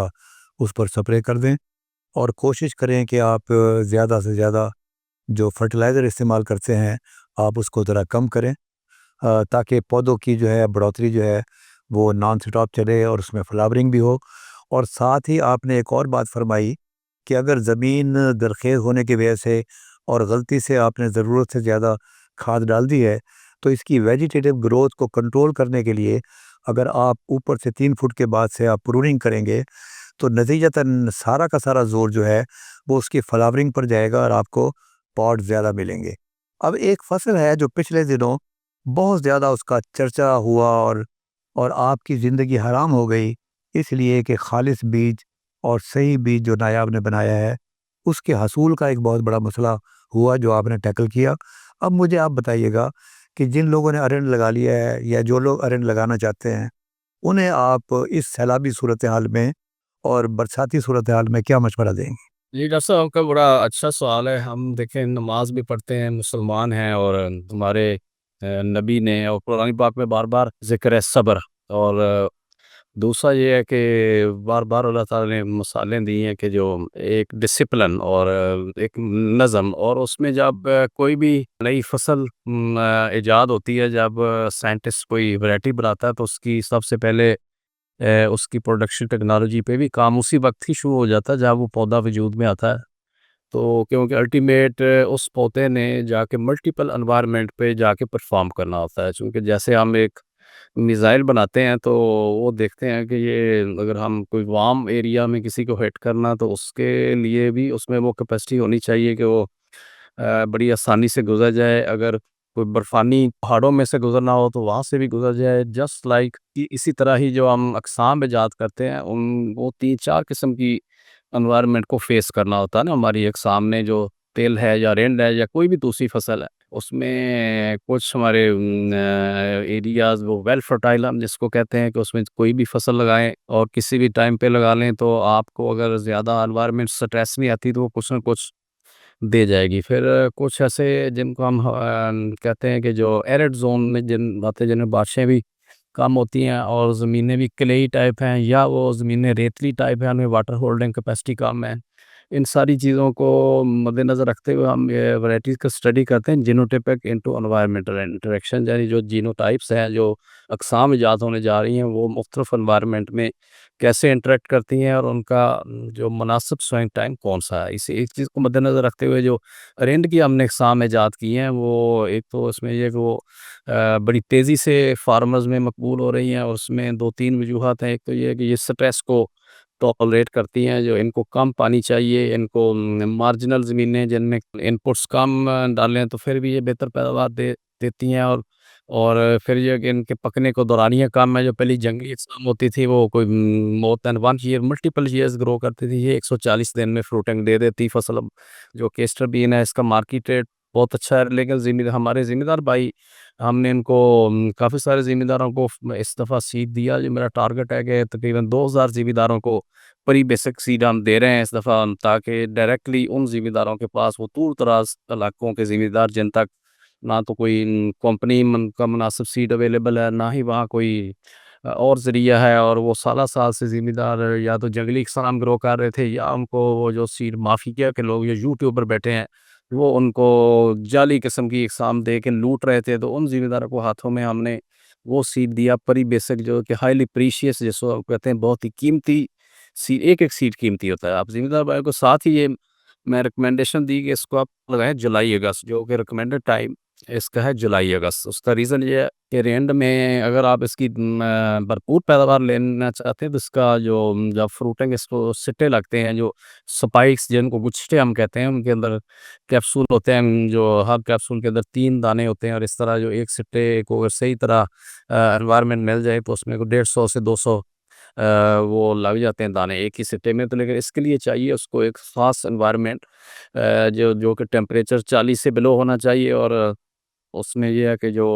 उस पर स्प्रे कर दें और कोशिश करें कि आप ज़्यादा से ज़्यादा जो फर्टिलाइज़र इस्तेमाल करते हैं, आप उसको ज़रा कम करें, ताकि पौधों की जो है बढ़ोतरी जो है वो नॉन स्टॉप चले और उसमें फ्लावरिंग भी हो। और साथ ही आपने एक और बात फरमाई कि अगर ज़मीन ज़रख़ेज़ होने की वजह से और गलती से आपने ज़रूरत से ज़्यादा खाद डाल दी है, तो इसकी वेजिटेटिव ग्रोथ को कंट्रोल करने के लिए अगर आप ऊपर से 3 फुट के बाद से आप प्रूनिंग करेंगे, तो नतीजतन सारा का सारा ज़ोर जो है वो उसकी फ्लावरिंग पर जाएगा और आपको पॉट ज़्यादा मिलेंगे। अब एक फसल है जो पिछले दिनों बहुत ज़्यादा उसका चर्चा हुआ और आपकी ज़िंदगी हराम हो गई, इसलिए कि खालिस बीज और सही बीज जो नायाब ने बनाया है, उसके हसूल का एक बहुत बड़ा मसला हुआ जो आपने टैकल किया। अब मुझे आप बताइएगा कि जिन लोगों ने अरंड लगा लिया है या जो लोग अरंड लगाना चाहते हैं, उन्हें आप इस सैलाबी सूरत हाल में और बरसाती सूरत हाल में क्या मशवरा देंगे? जी, डॉक्टर साहब आपका बड़ा अच्छा सवाल है। हम देखें नमाज़ भी पढ़ते हैं, मुसलमान हैं और हमारे नबी ने और कुरान पाक में बार-बार ज़िक्र है सब्र। और दूसरा ये है कि बार-बार अल्लाह ताला ने मिसालें दी हैं कि जो एक डिसिप्लिन और एक नज़म, और उसमें जब कोई भी नई फसल इजाद होती है, जब साइंटिस्ट कोई वैरायटी बनाता है, तो उसकी सबसे पहले उसकी प्रोडक्शन टेक्नोलॉजी पे भी काम उसी वक्त ही शुरू हो जाता है जब वो पौधा वजूद में आता है। तो क्योंकि अल्टीमेट उस पौधे ने जाके मल्टीपल एनवायरनमेंट पे जाके परफॉर्म करना होता है, क्योंकि जैसे हम एक मिसाइल बनाते हैं तो वो देखते हैं कि ये अगर हम कोई वार्म एरिया में किसी को हिट करना, तो उसके लिए भी उसमें वो कैपेसिटी होनी चाहिए कि वो बड़ी आसानी से गुजर जाए। अगर कोई बर्फानी पहाड़ों में से गुजरना हो तो वहाँ से भी गुजर जाए। जस्ट लाइक कि इसी तरह ही जो हम अक़साम इजाद करते हैं, उन वो 3-4 किस्म की एनवायरनमेंट को फेस करना होता है ना। हमारी एक सामने जो तिल है या रेंड है या कोई भी दूसरी फसल है, उसमें कुछ हमारे एरियाज़ वो वेल फर्टाइल हम जिसको कहते हैं कि उसमें कोई भी फसल लगाएँ और किसी भी टाइम पे लगा लें, तो आपको अगर ज़्यादा एनवायरनमेंट स्ट्रेस नहीं आती, तो वो कुछ ना कुछ दे जाएगी। फिर कुछ ऐसे जिनको हम कहते हैं कि जो एरिड ज़ोन में जिन आते हैं, जिनमें बारिशें भी कम होती हैं और ज़मीनें भी क्लेई टाइप हैं या वो ज़मीनें रेतली टाइप हैं, उनमें वाटर होल्डिंग कैपेसिटी कम है। इन सारी चीज़ों को मद्देनज़र रखते हुए हम ये वैराइटीज़ का स्टडी करते हैं, जीनोटाइपिक इनटू एनवायरमेंटल इंटरैक्शन, यानी जो जीनोटाइप्स हैं, जो अक़साम इजाद होने जा रही हैं, वो मुख्तलिफ एनवायरनमेंट में कैसे इंटरैक्ट करती हैं और उनका जो मुनासिब स्विंग टाइम कौन-सा है। इसी एक चीज़ को मद्देनज़र रखते हुए जो रिंड की हमने अक़साम इजाद की हैं, वो एक तो इसमें ये कि वो बड़ी तेज़ी से फार्मर्स में मकबूल हो रही हैं और उसमें 2-3 वजूहात हैं। एक तो ये है कि ये स्ट्रेस को टॉलरेट करती हैं, जो इनको कम पानी चाहिए, इनको मार्जिनल ज़मीनें जिनमें इनपुट्स कम डालें तो फिर भी ये बेहतर पैदावार देती हैं। और फिर ये कि इनके पकने को दौरानियाँ कम है। जो पहली जंगली अक़साम होती थी, वो कोई more than 1 year multiple years grow करती थी, ये 140 दिन में फ्रूटिंग दे देती फसल। अब जो केस्टर बीन है, इसका मार्केट रेट बहुत अच्छा है, लेकिन हमारे ज़िम्मेदार भाई, हमने इनको काफ़ी सारे ज़िम्मेदारों को इस दफ़ा सीड दिया। जो मेरा टारगेट है कि तकरीबन 2000 ज़िम्मेदारों को प्री बेसिक सीड हम दे रहे हैं इस दफ़ा, ताकि डायरेक्टली उन ज़िम्मेदारों के पास वो दूर-दराज़ इलाकों के ज़िम्मेदार, जिन तक ना तो कोई कंपनी का मुनासिब सीड अवेलेबल है, ना ही वहाँ कोई और ज़रिया है, और वो साल से ज़िम्मेदार या तो जंगली अक़साम ग्रो कर रहे थे, या उनको वो जो सीड माफिया के लोग, जो यूट्यूब पर बैठे हैं, वो उनको जाली किस्म की अक़साम दे के लूट रहे थे। तो उन ज़िम्मेदारों को हाथों में हमने वो सीड दिया प्री बेसिक, जो कि हाईली प्रीशियस जिसको हम कहते हैं, बहुत ही कीमती एक-एक सीड कीमती होता है। आप ज़िम्मेदार भाइयों को साथ ही ये मैं रिकमेंडेशन दी कि इसको आप लगाएँ जुलाई-अगस्त, जो कि रिकमेंडेड टाइम इसका है जुलाई-अगस्त। उसका रीज़न ये है कि एंड में अगर आप इसकी भरपूर पैदावार लेना चाहते हैं तो इसका जो जब फ्रूटिंग इसको सिट्टे लगते हैं, जो स्पाइक्स जिनको गुच्छटे हम कहते हैं, उनके अंदर कैप्सूल होते हैं, जो हर कैप्सूल के अंदर 3 दाने होते हैं और इस तरह जो एक सिट्टे को अगर सही तरह एनवायरनमेंट मिल जाए तो उसमें को 150 से 200 वो लग जाते हैं दाने एक ही सिट्टे में। तो लेकिन इसके लिए चाहिए उसको एक ख़ास एनवायरनमेंट, जो जो कि टेम्परेचर 40 से बिलो होना चाहिए और उसमें ये है कि जो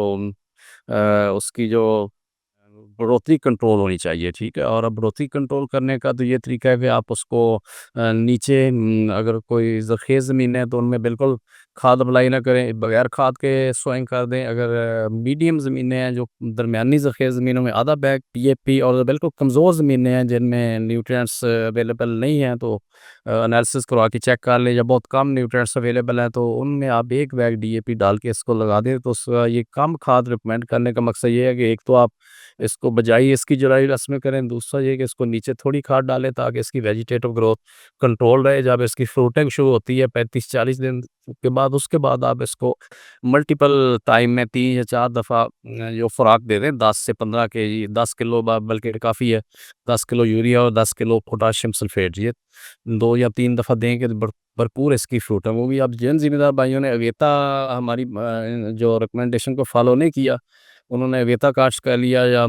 उसकी जो बढ़ोतरी कंट्रोल होनी चाहिए, ठीक है? और अब बढ़ोतरी कंट्रोल करने का तो ये तरीका है कि आप उसको नीचे अगर कोई ज़रख़ेज़ ज़मीन है तो उनमें बिल्कुल खाद अप्लाई ना करें, बगैर खाद के सोइंग कर दें। अगर मीडियम ज़मीनें हैं, जो दरमियानी ज़रख़ेज़ ज़मीनों में आधा बैग डीएपी, और बिल्कुल कमज़ोर ज़मीनें हैं जिनमें न्यूट्रिएंट्स अवेलेबल नहीं हैं, तो एनालिसिस करवा के चेक कर लें, या बहुत कम न्यूट्रिएंट्स अवेलेबल हैं तो उनमें आप 1 बैग डीएपी डाल के इसको लगा दें। तो उसका ये कम खाद रिकमेंड करने का मकसद ये है कि एक तो आप इसको बजाई इसकी जुलाई रस्म में करें, दूसरा ये कि इसको नीचे थोड़ी खाद डालें ताकि इसकी वेजिटेटिव ग्रोथ कंट्रोल रहे। जब इसकी फ्रूटिंग शुरू होती है 35-40 दिन के बाद, उसके बाद आप इसको मल्टीपल टाइम में 3 या 4 दफ़ा जो खुराक दे दें, 10 से 15 केजी, 10 किलो बल्कि काफ़ी है, 10 किलो यूरिया और 10 किलो पोटाशियम सल्फेट, ये 2 या 3 दफ़ा दें कि भरपूर इसकी फ्रूटिंग होगी। अब जिन ज़िम्मेदार भाइयों ने अगेता हमारी जो रिकमेंडेशन को फॉलो नहीं किया, उन्होंने वेता काश्त कर लिया या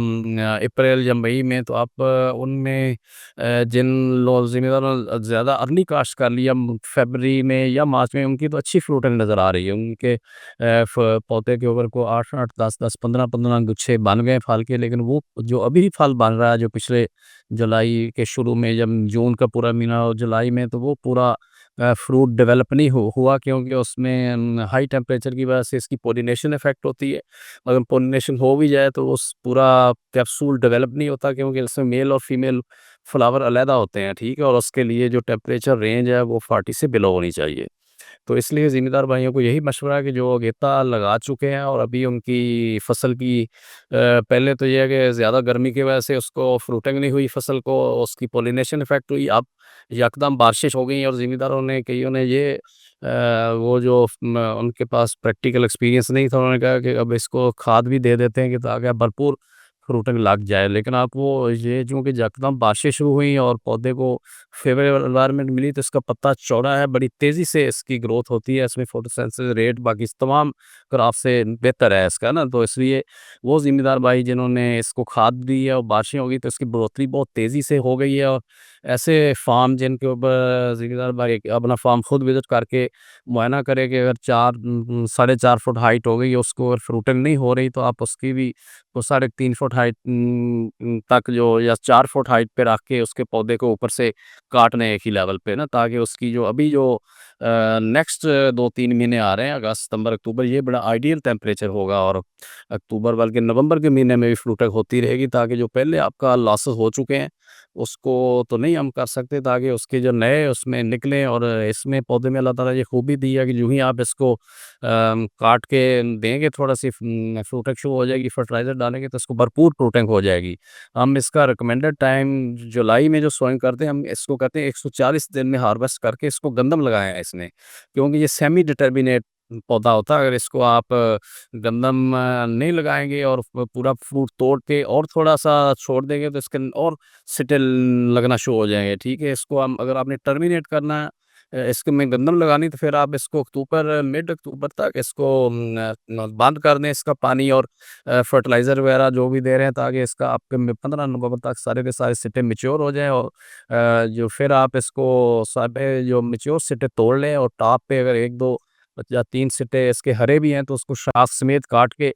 अप्रैल या मई में, तो आप उनमें जिन लोग ज़िम्मेदारों ने ज़्यादा अर्ली काश्त कर लिया फरवरी में या मार्च में, उनकी तो अच्छी फ्रूटिंग नज़र आ रही है। उनके पौधे के ऊपर को 8-8, 10-10, 15-15 गुच्छे बन गए फल के, लेकिन वो जो अभी फल बन रहा है, जो पिछले जुलाई के शुरू में, जब जून का पूरा महीना और जुलाई में, तो वो पूरा फ्रूट डेवलप नहीं हुआ, क्योंकि उसमें हाई टेम्परेचर की वजह से इसकी पोलिनेशन इफ़ेक्ट होती है। अगर पोलिनेशन हो भी जाए तो उस पूरा कैप्सूल डेवलप नहीं होता, क्योंकि इसमें मेल और फीमेल फ्लावर अलहदा होते हैं, ठीक है? और उसके लिए जो टेम्परेचर रेंज है वो 40 से बिलो होनी चाहिए। तो इसलिए ज़िम्मेदार भाइयों को यही मशवरा है कि जो अगेता लगा चुके हैं और अभी उनकी फसल की पहले तो ये है कि ज़्यादा गर्मी की वजह से उसको फ्रूटिंग नहीं हुई फसल को, उसकी पोलिनेशन इफ़ेक्ट हुई। अब यकदम बारिशें हो गई और ज़िम्मेदारों ने, कइयों ने ये वो जो उनके पास प्रैक्टिकल एक्सपीरियंस नहीं था, उन्होंने कहा कि अब इसको खाद भी दे देते हैं कि ताकि भरपूर फ्रूटिंग लग जाए। लेकिन आपको ये चूँकि यकदम बारिशें शुरू हुई और पौधे को फेवरेबल एनवायरनमेंट मिली, तो इसका पत्ता चौड़ा है, बड़ी तेज़ी से इसकी ग्रोथ होती है, इसमें फोटोसिंथेसिस रेट बाकी तमाम ग्राफ से बेहतर है इसका ना। तो इसलिए वो ज़िम्मेदार भाई जिन्होंने इसको खाद दी है और बारिशें हो गई, तो इसकी बढ़ोतरी बहुत तेज़ी से हो गई है। और ऐसे फार्म जिनके ऊपर ज़िम्मेदार भाई अपना फार्म खुद विज़िट करके मुआयना करे कि अगर 4 साढ़े 4 फुट हाइट हो गई है, उसको अगर फ्रूटिंग नहीं हो रही, तो आप उसकी भी तो 3.5 फुट हाइट तक जो, या 4 फुट हाइट पे रख के उसके पौधे को ऊपर से काटने एक ही लेवल पे ना, ताकि उसकी जो अभी जो नेक्स्ट 2-3 महीने आ रहे हैं, अगस्त, सितंबर, अक्टूबर, ये बड़ा आइडियल टेम्परेचर होगा। और अक्टूबर बल्कि नवंबर के महीने में भी फ्रूटिंग होती रहेगी, ताकि जो पहले आपका लॉसेस हो चुके हैं उसको तो नहीं हम कर सकते, ताकि उसके जो नए उसमें निकलें। और इसमें पौधे में अल्लाह ताला ये खूबी दी है कि जो ही आप इसको काट के देंगे, थोड़ा सी फ्रूटिंग शुरू हो जाएगी, फर्टिलाइज़र डालेंगे तो इसको भरपूर फ्रूटिंग हो जाएगी। हम इसका रिकमेंडेड टाइम जुलाई में जो सोइंग करते हैं, हम इसको कहते हैं 140 दिन में हार्वेस्ट करके इसको गंदम लगाया है इसने, क्योंकि ये सेमी डिटर्मिनेट पौधा होता है। अगर इसको आप गंदम नहीं लगाएँगे और पूरा फ्रूट तोड़ के और थोड़ा-सा छोड़ देंगे, तो इसके और सिटे लगना शुरू हो जाएँगे, ठीक है? इसको हम, अगर आपने टर्मिनेट करना है इसके में गंदम लगानी, तो फिर आप इसको अक्टूबर, मिड अक्टूबर तक इसको बंद कर दें इसका पानी और फर्टिलाइज़र वगैरह जो भी दे रहे हैं, ताकि इसका आपके में 15 नवंबर तक सारे के सारे सिट्टे मैच्योर हो जाएँ। और जो फिर आप इसको सारे जो मैच्योर सिट्टे तोड़ लें, और टॉप पे अगर 1-2 या 3 सिट्टे इसके हरे भी हैं, तो उसको शाख समेत काट के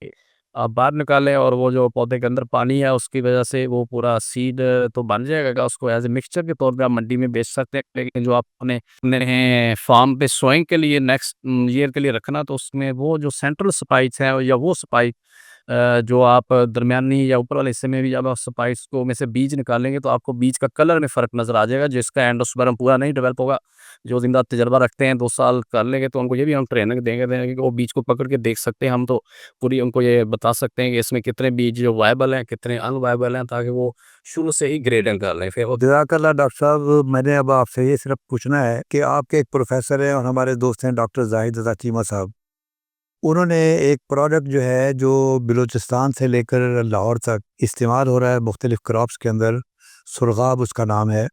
आप बाहर निकालें। और वो जो पौधे के अंदर पानी है उसकी वजह से वो पूरा सीड तो बन जाएगा, उसको एज़ ए मिक्सचर के तौर पे आप मंडी में बेच सकते हैं। लेकिन जो आपने अपने फार्म पे सोइंग के लिए नेक्स्ट ईयर के लिए रखना, तो उसमें वो जो सेंट्रल स्पाइक्स हैं या वो स्पाइक जो आप दरमियानी या ऊपर वाले हिस्से में भी जब आप स्पाइस को में से बीज निकालेंगे तो आपको बीज का कलर में फ़र्क नज़र आ जाएगा, जिसका एंडोस्पर्म पूरा नहीं डेवलप होगा। जो ज़िंदा तजुर्बा रखते हैं 2 साल कर लेंगे तो उनको ये भी हम ट्रेनिंग देंगे कि वो बीज को पकड़ के देख सकते हैं हम, तो पूरी उनको ये बता सकते हैं कि इसमें कितने बीज जो वायबल हैं, कितने अनवायबल हैं, ताकि वो शुरू से ही ग्रेडिंग कर लें। फिर वो जज़ाकल्लाह डॉक्टर साहब, मैंने अब आपसे ये सिर्फ पूछना है कि आपके एक प्रोफेसर हैं और हमारे दोस्त हैं डॉक्टर ज़ाहिद रज़ा चीमा साहब। उन्होंने एक प्रोडक्ट जो है जो बलूचिस्तान से लेकर लाहौर तक इस्तेमाल हो रहा है मुख्तलिफ़ क्रॉप्स के अंदर, सुरगाब उसका नाम है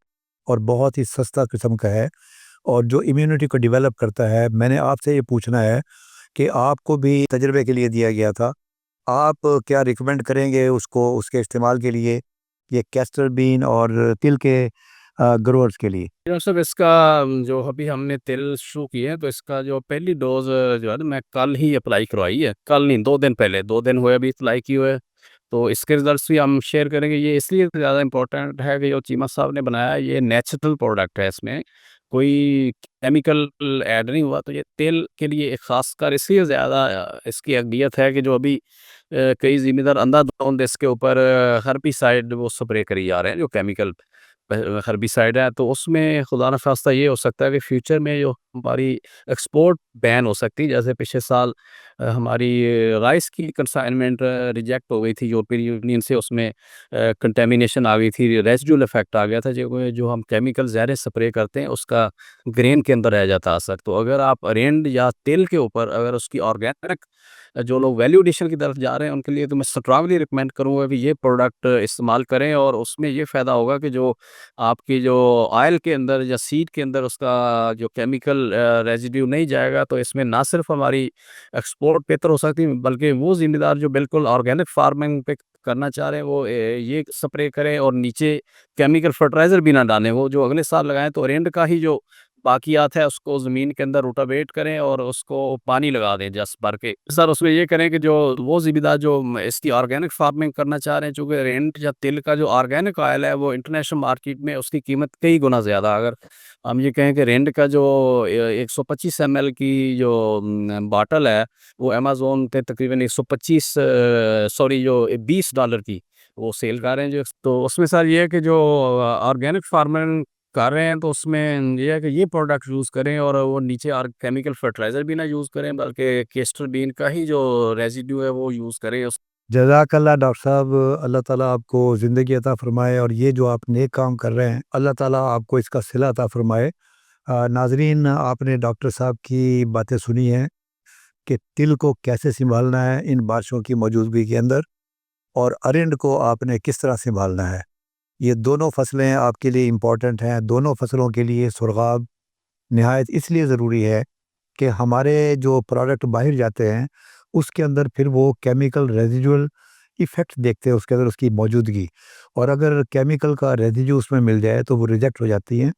और बहुत ही सस्ता किस्म का है और जो इम्यूनिटी को डेवलप करता है। मैंने आपसे ये पूछना है कि आपको भी तजर्बे के लिए दिया गया था, आप क्या रिकमेंड करेंगे उसको उसके इस्तेमाल के लिए, ये कैस्टर बीन और तिल के ग्रोअर्स के लिए? डॉक्टर साहब इसका जो अभी हमने तेल शुरू किए हैं तो इसका जो पहली डोज़ जो है ना मैं कल ही अप्लाई करवाई है। कल नहीं 2 दिन पहले, 2 दिन हुए अभी अप्लाई किए हुए। तो इसके रिज़ल्ट्स भी हम शेयर करेंगे। ये इसलिए ज़्यादा इम्पोर्टेंट है कि जो चीमा साहब ने बनाया है ये नेचुरल प्रोडक्ट है, इसमें कोई केमिकल ऐड नहीं हुआ। तो ये तेल के लिए एक ख़ासकर इसलिए ज़्यादा इसकी अहमियत है कि जो अभी कई ज़िम्मेदार अंधाधुंध इसके ऊपर हर्बिसाइड वो स्प्रे करी जा रहे हैं, जो केमिकल हर्बिसाइड है, तो उसमें खुदा न ख़ास्ता ये हो सकता है कि फ्यूचर में जो हमारी एक्सपोर्ट बैन हो सकती है। जैसे पिछले साल हमारी राइस की कंसाइनमेंट रिजेक्ट हो गई थी यूरोपियन यूनियन से, उसमें कंटेमिनेशन आ गई थी, रेसिडुअल इफ़ेक्ट आ गया था, जो जो हम केमिकल ज़हर स्प्रे करते हैं उसका ग्रेन के अंदर रह जाता असर। तो अगर आप अरेंड या तेल के ऊपर अगर उसकी ऑर्गेनिक जो लोग वैल्यू एडिशन की तरफ जा रहे हैं उनके लिए तो मैं स्ट्रांगली रिकमेंड करूँगा कि ये प्रोडक्ट इस्तेमाल करें, और उसमें ये फ़ायदा होगा कि जो आपकी जो ऑयल के अंदर या सीड के अंदर उसका जो केमिकल रेज़िड्यू नहीं जाएगा, तो इसमें ना सिर्फ़ हमारी एक्सपोर्ट बेहतर हो सकती है, बल्कि वो ज़िम्मेदार जो बिल्कुल ऑर्गेनिक फार्मिंग पे करना चाह रहे हैं वो ये स्प्रे करें और नीचे केमिकल फर्टिलाइज़र भी ना डालें। वो जो अगले साल लगाएँ तो एरंड का ही जो बाकियात है उसको ज़मीन के अंदर रोटावेट करें और उसको पानी लगा दें जस्ट भर के। सर उसमें ये करें कि जो वो ज़िम्मेदार जो इसकी ऑर्गेनिक फार्मिंग करना चाह रहे हैं, चूँकि रेंट या तिल का जो ऑर्गेनिक ऑयल है वो इंटरनेशनल मार्केट में उसकी कीमत कई गुना ज़्यादा। अगर हम ये कहें कि रेंट का जो 125 एमएल की जो बॉटल है वो अमेज़न पे तकरीबन 125 सॉरी जो $20 की वो सेल कर रहे हैं जो। तो उसमें सर ये है कि जो ऑर्गेनिक फार्मिंग कर रहे हैं तो उसमें ये है कि ये प्रोडक्ट यूज़ करें और वो नीचे और केमिकल फर्टिलाइज़र भी ना यूज़ करें, बल्कि केस्टर बीन का ही जो रेज़िड्यू है वो यूज़ करें। उस जज़ाकल्लाह डॉक्टर साहब, अल्लाह ताला आपको ज़िंदगी अता फ़रमाए और ये जो आप नेक काम कर रहे हैं, अल्लाह ताला आपको इसका सिला अता फ़रमाए। नाज़रीन, आपने डॉक्टर साहब की बातें सुनी हैं कि तिल को कैसे सँभालना है इन बारिशों की मौजूदगी के अंदर और अरिंड को आपने किस तरह सँभालना है। ये दोनों फसलें आपके लिए इम्पॉर्टेंट हैं। दोनों फसलों के लिए सुरगाब निहायत इसलिए ज़रूरी है कि हमारे जो प्रोडक्ट बाहर जाते हैं उसके अंदर फिर वो केमिकल रेजिडुअल इफ़ेक्ट देखते हैं उसके अंदर उसकी मौजूदगी, और अगर केमिकल का रेजिड्यू उसमें मिल जाए तो वो रिजेक्ट हो जाती हैं।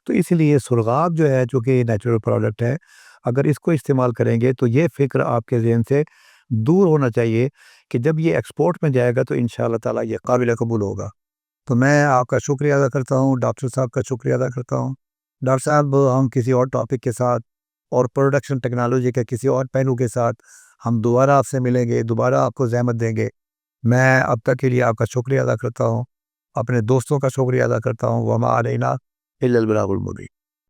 तो इसलिए सुरगाब जो है, चूँकि नेचुरल प्रोडक्ट है, अगर इसको इस्तेमाल करेंगे तो ये फ़िक्र आपके ज़हन से दूर होना चाहिए कि जब ये एक्सपोर्ट में जाएगा तो इंशाअल्लाह ताला ये काबिल कबूल होगा। तो मैं आपका शुक्रिया अदा करता हूँ, डॉक्टर साहब का शुक्रिया अदा करता हूँ। डॉक्टर साहब, हम किसी और टॉपिक के साथ और प्रोडक्शन टेक्नोलॉजी के किसी और पहलू के साथ हम दोबारा आपसे मिलेंगे, दोबारा आपको ज़हमत देंगे। मैं अब तक के लिए आपका शुक्रिया अदा करता हूँ, अपने दोस्तों का शुक्रिया अदा करता हूँ। वमा अलैना इल्लल बलागुल मुबीन।